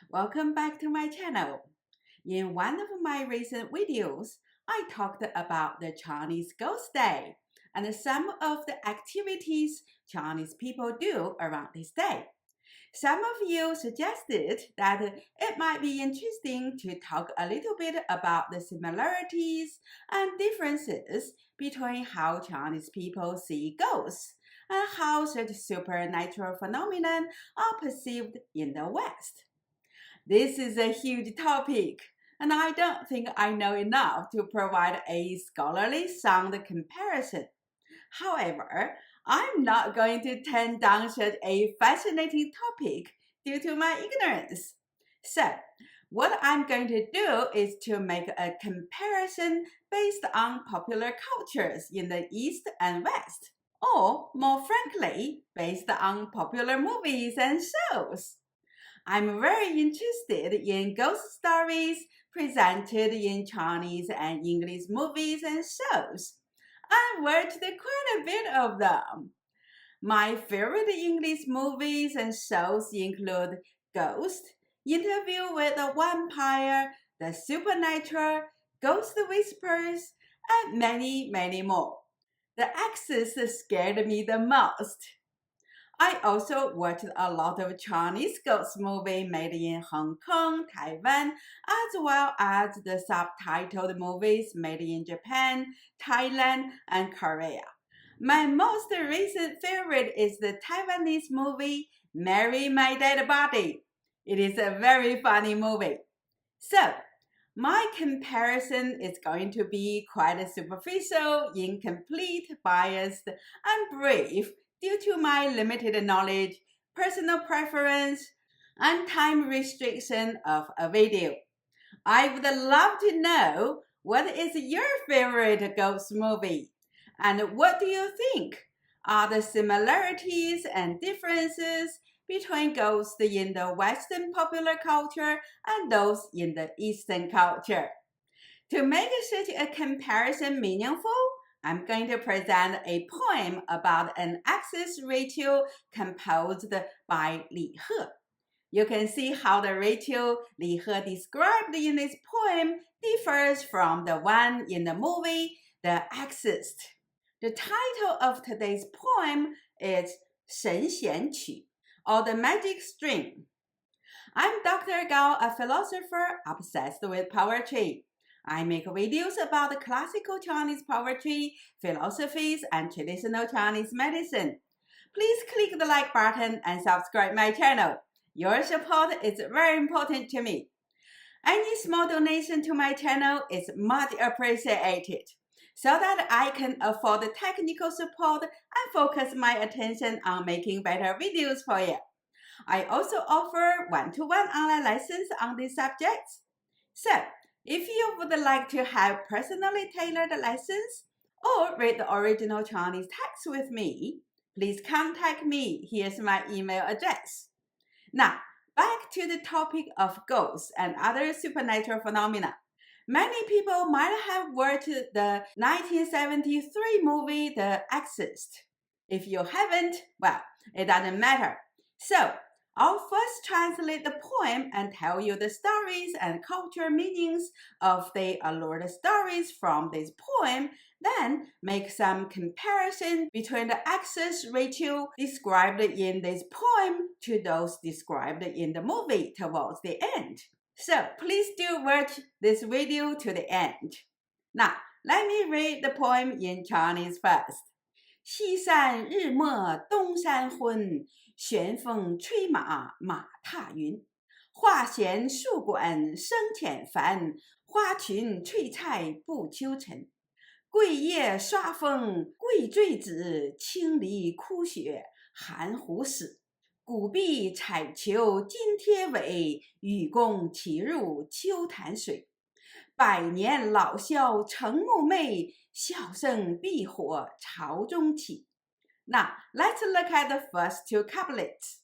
Welcome back to my channel. In one of my recent videos, I talked about the Chinese Ghost Day and some of the activities Chinese people do around this day. Some of you suggested that it might be interesting to talk a little bit about the similarities and differences between how Chinese people see ghosts and how such supernatural phenomena are perceived in the West. This is a huge topic, and I don't think I know enough to provide a scholarly sound comparison. However, I'm not going to turn down such a fascinating topic due to my ignorance. So, what I'm going to do is to make a comparison based on popular cultures in the East and West, or more frankly, based on popular movies and shows. I'm very interested in ghost stories presented in Chinese and English movies and shows. I watched quite a bit of them. My favorite English movies and shows include Ghost, Interview with a Vampire, The Supernatural, Ghost Whispers, and many, many more. The Exorcist scared me the most. I also watched a lot of Chinese ghost movies made in Hong Kong, Taiwan, as well as the subtitled movies made in Japan, Thailand, and Korea. My most recent favorite is the Taiwanese movie Marry My Dead Body. It is a very funny movie. So, my comparison is going to be quite superficial, incomplete, biased, and brief due to my limited knowledge, personal preference, and time restriction of a video. I would love to know what is your favorite ghost movie and what do you think are the similarities and differences between ghosts in the Western popular culture and those in the Eastern culture. To make such a comparison meaningful, I'm going to present a poem about an access ritual composed by Li He. You can see how the ritual Li He described in this poem differs from the one in the movie The Exorcist. The title of today's poem is 神仙曲, or The Magic String. I'm Dr. Gao, a philosopher obsessed with poetry. I make videos about classical Chinese poetry, philosophies, and traditional Chinese medicine. Please click the like button and subscribe my channel. Your support is very important to me. Any small donation to my channel is much appreciated, so that I can afford technical support and focus my attention on making better videos for you. I also offer one-to-one online lessons on these subjects. So, if you would like to have personally tailored lessons or read the original Chinese text with me, please contact me. Here's my email address. Now, back to the topic of ghosts and other supernatural phenomena. Many people might have watched the 1973 movie The Exorcist. If you haven't, well, it doesn't matter. So, I'll first translate the poem and tell you the stories and cultural meanings of the allured stories from this poem, then make some comparison between the access ritual described in this poem to those described in the movie towards the end. So please do watch this video to the end. Now, let me read the poem in Chinese first. 西山日没东山昏，旋风吹马马踏云。花闲树馆生浅繁，花群翠菜不秋晨。桂叶刷风桂坠子，青篱枯雪寒湖死。古壁彩球金贴尾，雨宫齐入秋潭水。百年老萧成木媚，笑声碧火朝中起。Now, let's look at the first two couplets.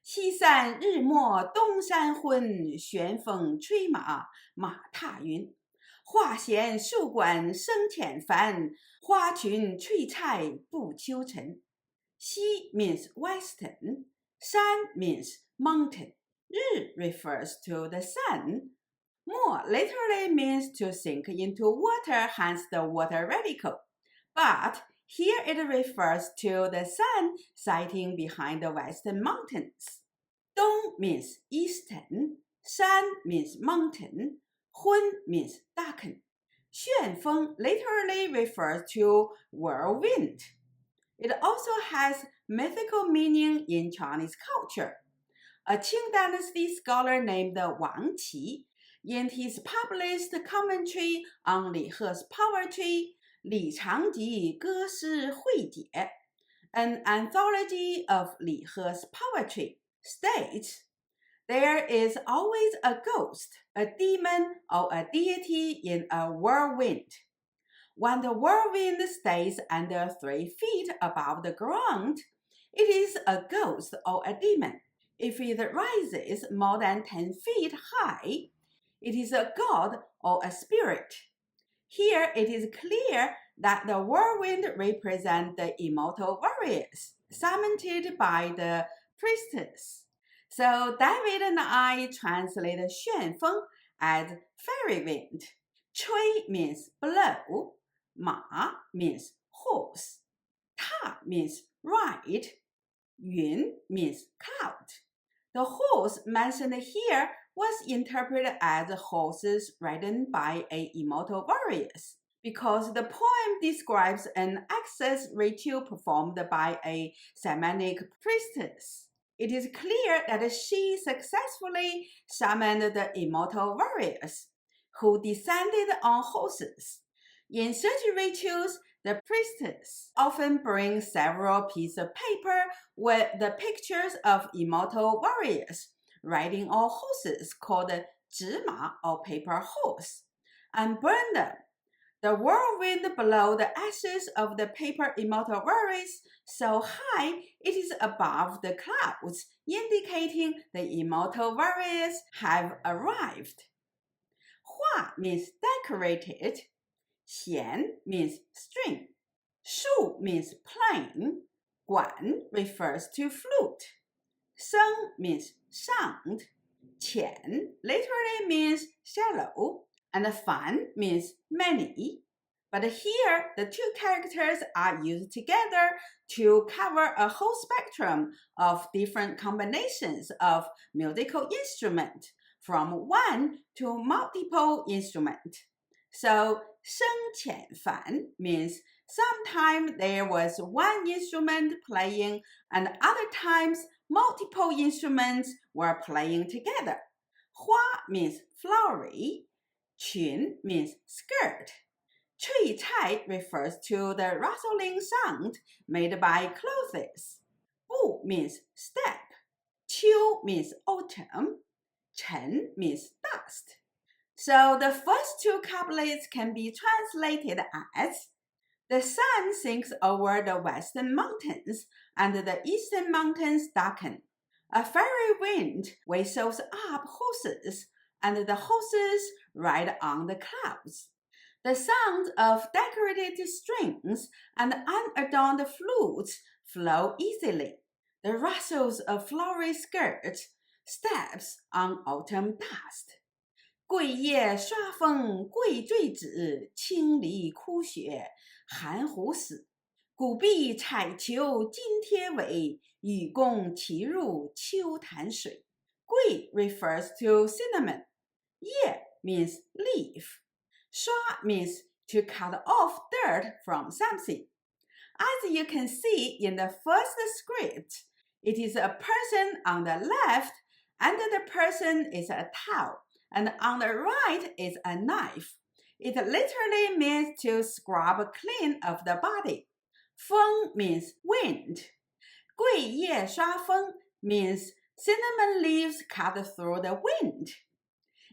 西山日没东山昏，旋风吹马马踏云。花闲树馆生浅繁，花群翠菜不秋晨。西 means western, 山 means mountain. 日 refers to the sun. Mo literally means to sink into water, hence the water radical. But here it refers to the sun setting behind the western mountains. Dong means eastern, Shan means mountain, Hun means darken. 旋风 literally refers to whirlwind. It also has mythical meaning in Chinese culture. A Qing dynasty scholar named Wang, in his published commentary on Li He's poetry, 李长吉歌诗汇解, an anthology of Li He's poetry, states, there is always a ghost, a demon, or a deity in a whirlwind. When the whirlwind stays under 3 feet above the ground, it is a ghost or a demon. If it rises more than 10 feet high, it is a god or a spirit. Here it is clear that the whirlwind represents the immortal warriors, summoned by the priestess. So David and I translate 旋风 as fairy wind. 吹 means blow, 马 means horse, 踏 means ride, 云 means cloud. The horse mentioned here was interpreted as horses ridden by immortal warriors, because the poem describes an access ritual performed by a shamanic priestess. It is clear that she successfully summoned the immortal warriors, who descended on horses. In such rituals, the priestess often brings several pieces of paper with the pictures of immortal warriors riding on horses called 纸马 or paper horse, and burn them. The whirlwind blow the ashes of the paper immortal warriors so high it is above the clouds, indicating the immortal warriors have arrived. 画 means decorated, 弦 means string, 树 means plain, 管 refers to flute, 声 means sound, 浅 literally means shallow, and fan means many. But here, the two characters are used together to cover a whole spectrum of different combinations of musical instruments, from one to multiple instruments. So, 声浅繁 means sometimes there was one instrument playing and other times multiple instruments were playing together. 花 means flowery, 裙 means skirt. 脆菜 refers to the rustling sound made by clothes. 步 means step. 秋 means autumn. 尘 means dust. So the first two couplets can be translated as, the sun sinks over the western mountains, and the eastern mountains darken. A fairy wind whistles up horses, and the horses ride on the clouds. The sounds of decorated strings and unadorned flutes flow easily. The rustles of flowery skirts, steps on autumn dust. 桂叶刷风桂坠纸，青篱枯雪寒湖死。古壁彩球金贴尾，雨宫齐入秋潭水。桂 refers to cinnamon. 叶 means leaf. 刷 means to cut off dirt from something. As you can see in the first script, it is a person on the left, and the person is a towel, and on the right is a knife. It literally means to scrub clean of the body. 风 means wind. 桂叶刷风 means cinnamon leaves cut through the wind.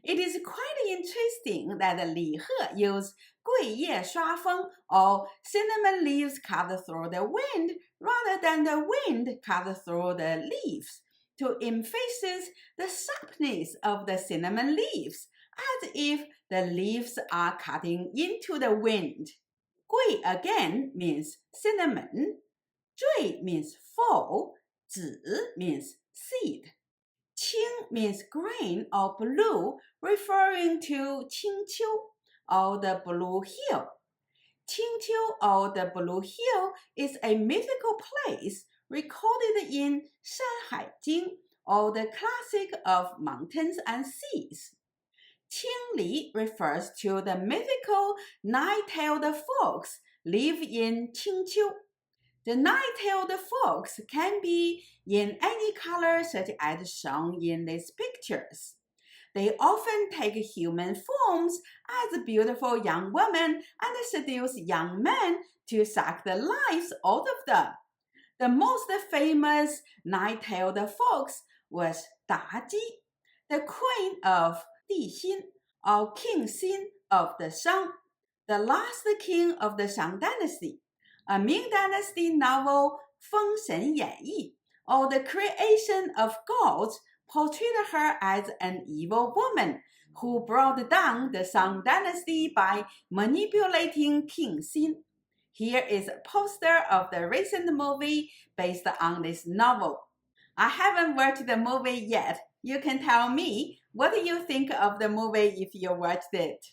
It is quite interesting that Li He used 桂叶刷风 or cinnamon leaves cut through the wind rather than the wind cut through the leaves to emphasize the sharpness of the cinnamon leaves, as if the leaves are cutting into the wind. 桂 again means cinnamon, 坠 means fall, 子 means seed. 秋 Qing means green or blue, referring to Qingqiu, or the Blue Hill. Qingqiu, or the Blue Hill, is a mythical place recorded in Shanhai Jing, or the classic of mountains and seas. Qingli refers to the mythical nine-tailed fox live in Qingqiu. The nine-tailed fox can be in any color such as shown in these pictures. They often take human forms as beautiful young women and seduce young men to suck the lives out of them. The most famous nine-tailed fox was Daji, the queen of Dixin, or King Xin of the Shang, the last king of the Shang dynasty. A Ming dynasty novel, Feng Shen Yan Yi, or the creation of gods, portrayed her as an evil woman who brought down the Shang dynasty by manipulating King Xin. Here is a poster of the recent movie based on this novel. I haven't watched the movie yet. You can tell me what you think of the movie if you watched it.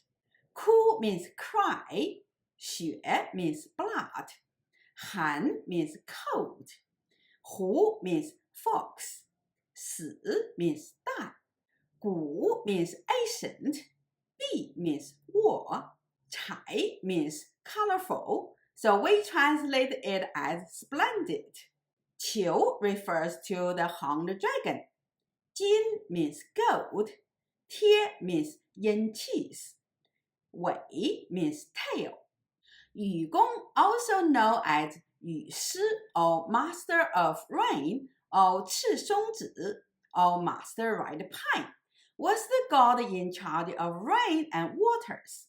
Ku means cry. 血 means blood. Han means cold. Hu means fox. Si means die. Gu means ancient. Bi means war. Chai means colorful. So we translate it as splendid. Qiu refers to the horned dragon. Jin means gold. Tie means yin cheese. Wei means tail. Yu Gong, also known as Yu Shi, or Master of Rain, or Chi Shongzi, or Master Red Pine, was the god in charge of rain and waters.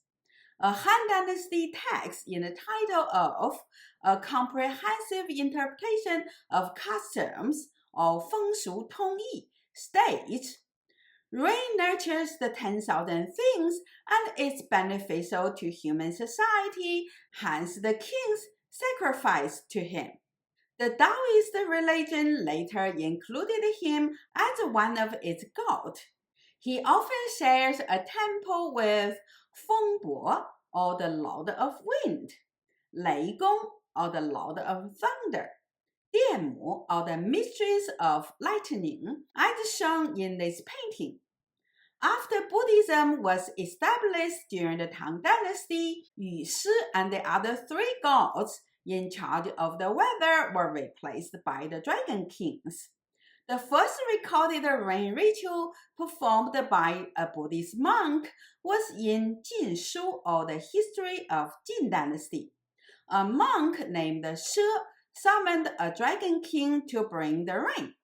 A Han Dynasty text in the title of A Comprehensive Interpretation of Customs, or Feng Shu Tong Yi, states, rain nurtures the 10,000 things and is beneficial to human society, hence the kings sacrificed to him. The Taoist religion later included him as one of its gods. He often shares a temple with Feng Bo, or the Lord of Wind, Lei Gong, or the Lord of Thunder, Dian Mu, or the Mistress of Lightning, as shown in this painting. After Buddhism was established during the Tang Dynasty, Yu Shi and the other three gods in charge of the weather were replaced by the Dragon Kings. The first recorded rain ritual performed by a Buddhist monk was in Jin Shu, or the History of Jin Dynasty. A monk named She summoned a dragon king to bring the rain.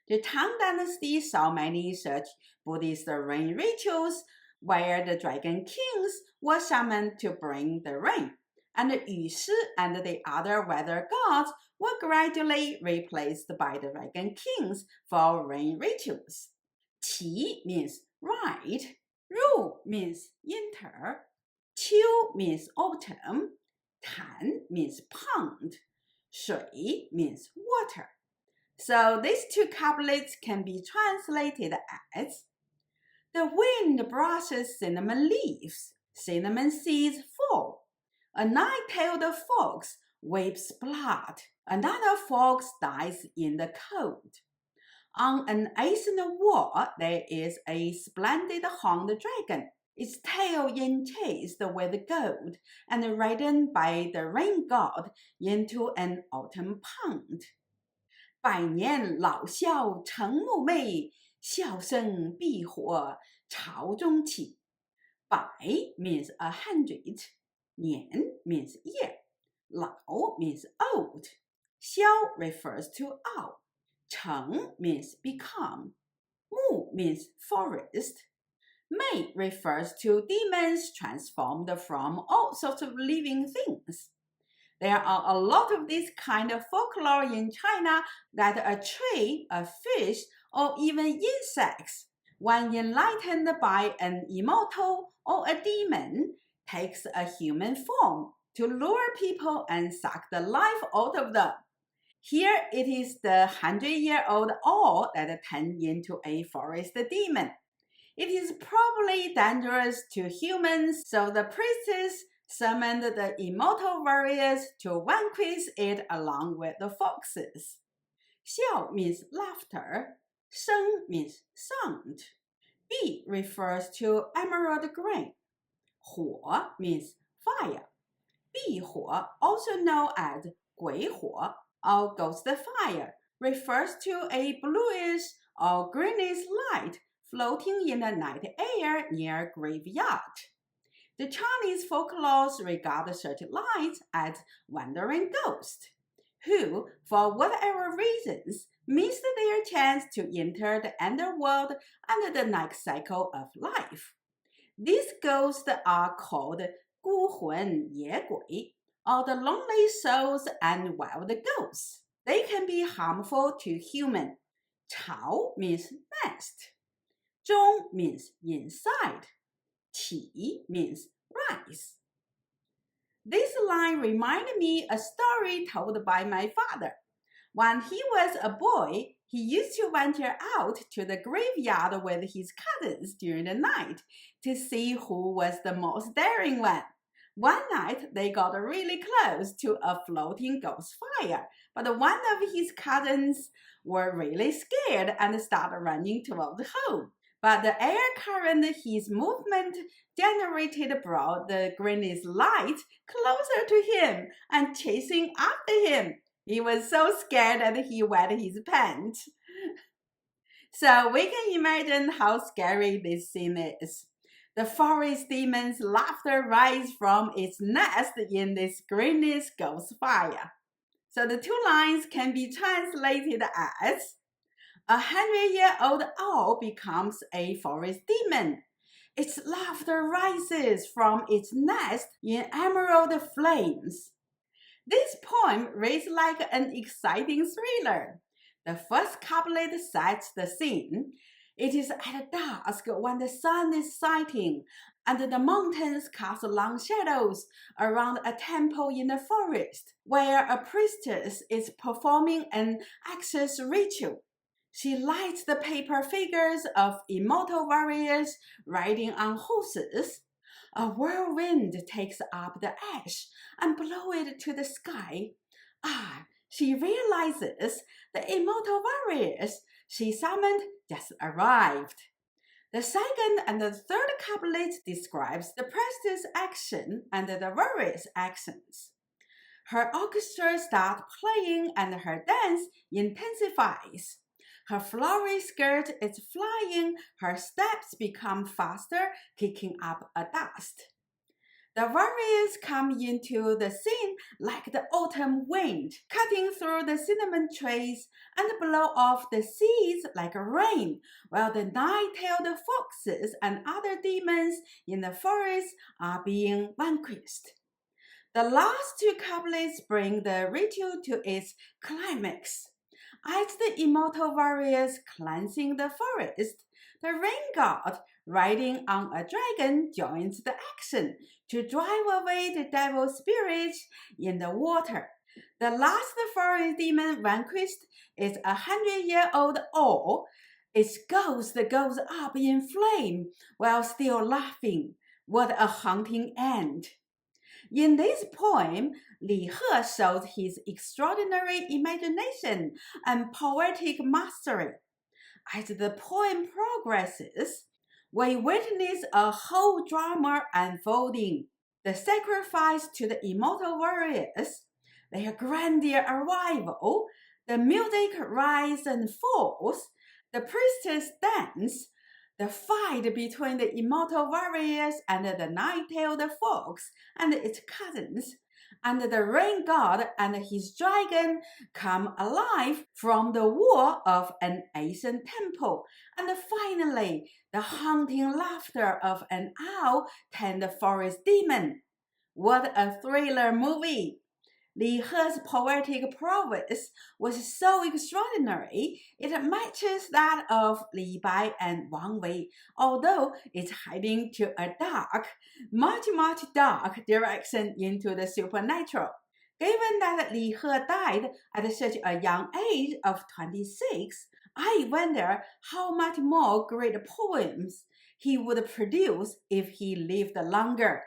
The Tang Dynasty saw many such Buddhist rain rituals where the dragon kings were summoned to bring the rain, and Yu Shi and the other weather gods were gradually replaced by the dragon kings for rain rituals. Qi means right, Ru means winter, Qiu means autumn, Tan means pond, Shui means water. So these two couplets can be translated as, the wind brushes cinnamon leaves, cinnamon seeds fall. A nine-tailed fox weeps blood, another fox dies in the cold. On an ancient wall there is a splendid horned dragon, its tail enchased with gold and ridden by the rain god into an autumn pond. 百年老笑成木媚，笑声避火朝中起。百 means 100, 年 means year, 老 means old, 萧 refers to owl, 成 means become, 木 means forest, 媚 refers to demons transformed from all sorts of living things. There are a lot of this kind of folklore in China that a tree, a fish, or even insects, when enlightened by an immortal or a demon, takes a human form to lure people and suck the life out of them. Here it is the 100-year-old owl that turned into a forest demon. It is probably dangerous to humans, so the priestess summoned the immortal warriors to vanquish it along with the foxes. 笑 means laughter. 声 means sound. 碧 refers to emerald green. 火 means fire. 避火, also known as 鬼火 or ghost fire, refers to a bluish or greenish light floating in the night air near a graveyard. The Chinese folklore regard such lights as wandering ghosts, who, for whatever reasons, missed their chance to enter the underworld and the night cycle of life. These ghosts are called 孤魂野鬼, or the lonely souls and wild ghosts. They can be harmful to humans. 巢 means nest. 中 means inside. 起 means rise. This line reminded me a story told by my father. When he was a boy, he used to venture out to the graveyard with his cousins during the night to see who was the most daring one. One night, they got really close to a floating ghost fire, but one of his cousins were really scared and started running towards home. But the air current his movement generated brought the greenish light closer to him and chasing after him. He was so scared that he wet his pants. So we can imagine how scary this scene is. The forest demon's laughter rises from its nest in this greenish ghost fire. So the two lines can be translated as, 100-year-old owl becomes a forest demon. Its laughter rises from its nest in emerald flames. This poem reads like an exciting thriller. The first couplet sets the scene. It is at dusk when the sun is setting, and the mountains cast long shadows around a temple in the forest, where a priestess is performing an Exorcise ritual. She lights the paper figures of immortal warriors riding on horses. A whirlwind takes up the ash and blows it to the sky. She realizes the immortal warriors she summoned just arrived. The second and the third couplet describes the priestess' action and the warriors' actions. Her orchestra starts playing and her dance intensifies. Her flowery skirt is flying, her steps become faster, kicking up a dust. The warriors come into the scene like the autumn wind, cutting through the cinnamon trees and blow off the seeds like rain, while the nine-tailed foxes and other demons in the forest are being vanquished. The last two couplets bring the ritual to its climax. As the immortal warriors cleansing the forest, the rain god riding on a dragon joins the action to drive away the devil spirits in the water. The last forest demon vanquished is 100-year-old owl. Its ghost goes up in flame while still laughing. What a haunting end! In this poem, Li He shows his extraordinary imagination and poetic mastery. As the poem progresses, we witness a whole drama unfolding. The sacrifice to the immortal warriors, their grandeur arrival, the music rises and falls, the priestess dance, the fight between the immortal warriors and the nine-tailed fox and its cousins, and the rain god and his dragon come alive from the wall of an ancient temple, and finally the haunting laughter of an owl turned the forest demon. What a thriller movie! Li He's poetic prowess was so extraordinary, it matches that of Li Bai and Wang Wei, although it's heading to a dark, much dark direction into the supernatural. Given that Li He died at such a young age of 26, I wonder how much more great poems he would produce if he lived longer.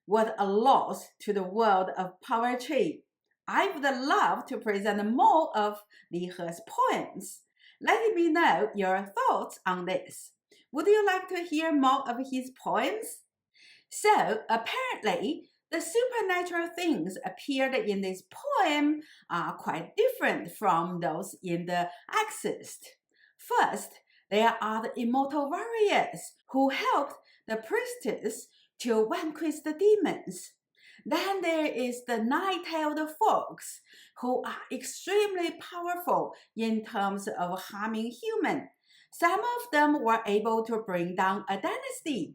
What a loss to the world of poetry. I would love to present more of Li He's poems. Let me know your thoughts on this. Would you like to hear more of his poems? So, apparently, the supernatural things appeared in this poem are quite different from those in the Exorcist. First, there are the immortal warriors who helped the priestess to vanquish the demons. Then there is the nine-tailed fox, who are extremely powerful in terms of harming humans. Some of them were able to bring down a dynasty.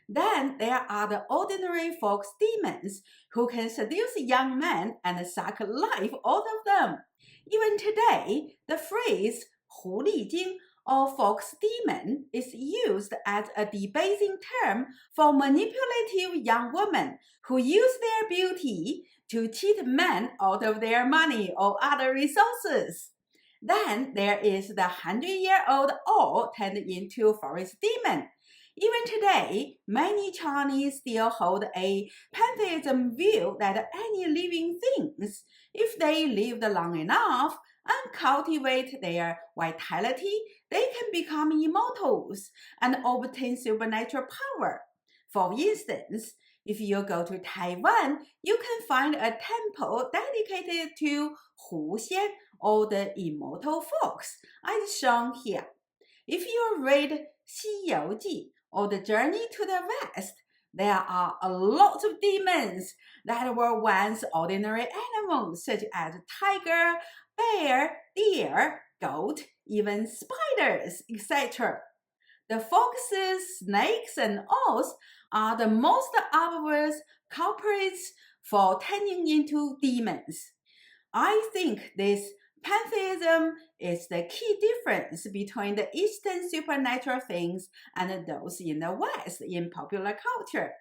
Then there are the ordinary fox demons who can seduce young men and suck life out of them. Even today, the phrase 狐狸精 or fox demon is used as a debasing term for manipulative young women who use their beauty to cheat men out of their money or other resources. Then there is the 100-year-old owl turned into forest demon. Even today, many Chinese still hold a pantheism view that any living things, if they lived long enough and cultivate their vitality, they can become immortals and obtain supernatural power. For instance, if you go to Taiwan, you can find a temple dedicated to Hu Xian, or the immortal fox, as shown here. If you read 西游记 or the journey to the west, there are a lot of demons that were once ordinary animals such as tiger, bear, deer, goat, even spiders, etc. The foxes, snakes, and owls are the most obvious culprits for turning into demons. I think this pantheism is the key difference between the Eastern supernatural things and those in the West in popular culture.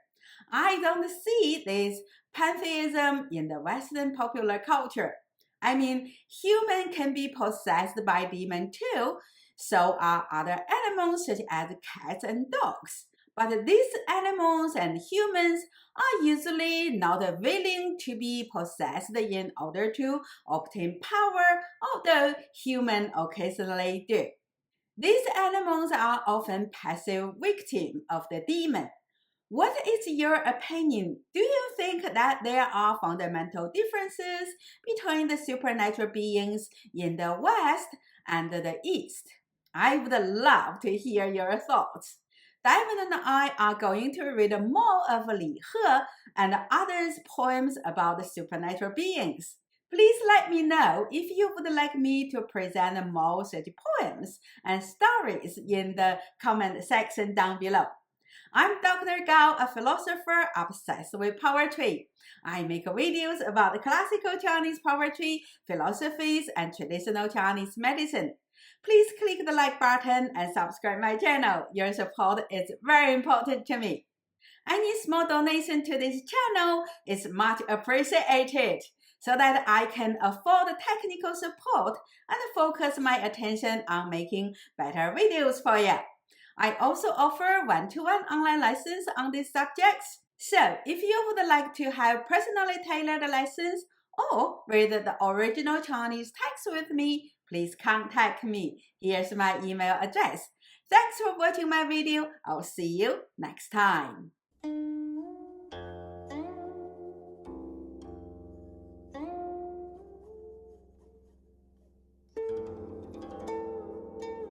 I don't see this pantheism in the Western popular culture. I mean, humans can be possessed by demons too, so are other animals such as cats and dogs. But these animals and humans are usually not willing to be possessed in order to obtain power, although humans occasionally do. These animals are often passive victims of the demon. What is your opinion? Do you think that there are fundamental differences between the supernatural beings in the West and the East? I would love to hear your thoughts. David and I are going to read more of Li He and others' poems about the supernatural beings. Please let me know if you would like me to present more such poems and stories in the comment section down below. I'm Dr. Gao, a philosopher obsessed with poetry. I make videos about the classical Chinese poetry, philosophies, and traditional Chinese medicine. Please click the like button and subscribe my channel. Your support is very important to me. Any small donation to this channel is much appreciated so that I can afford technical support and focus my attention on making better videos for you. I also offer one-to-one online lessons on these subjects. So if you would like to have personally tailored lessons or read the original Chinese text with me, please contact me. Here's my email address. Thanks for watching my video. I'll see you next time.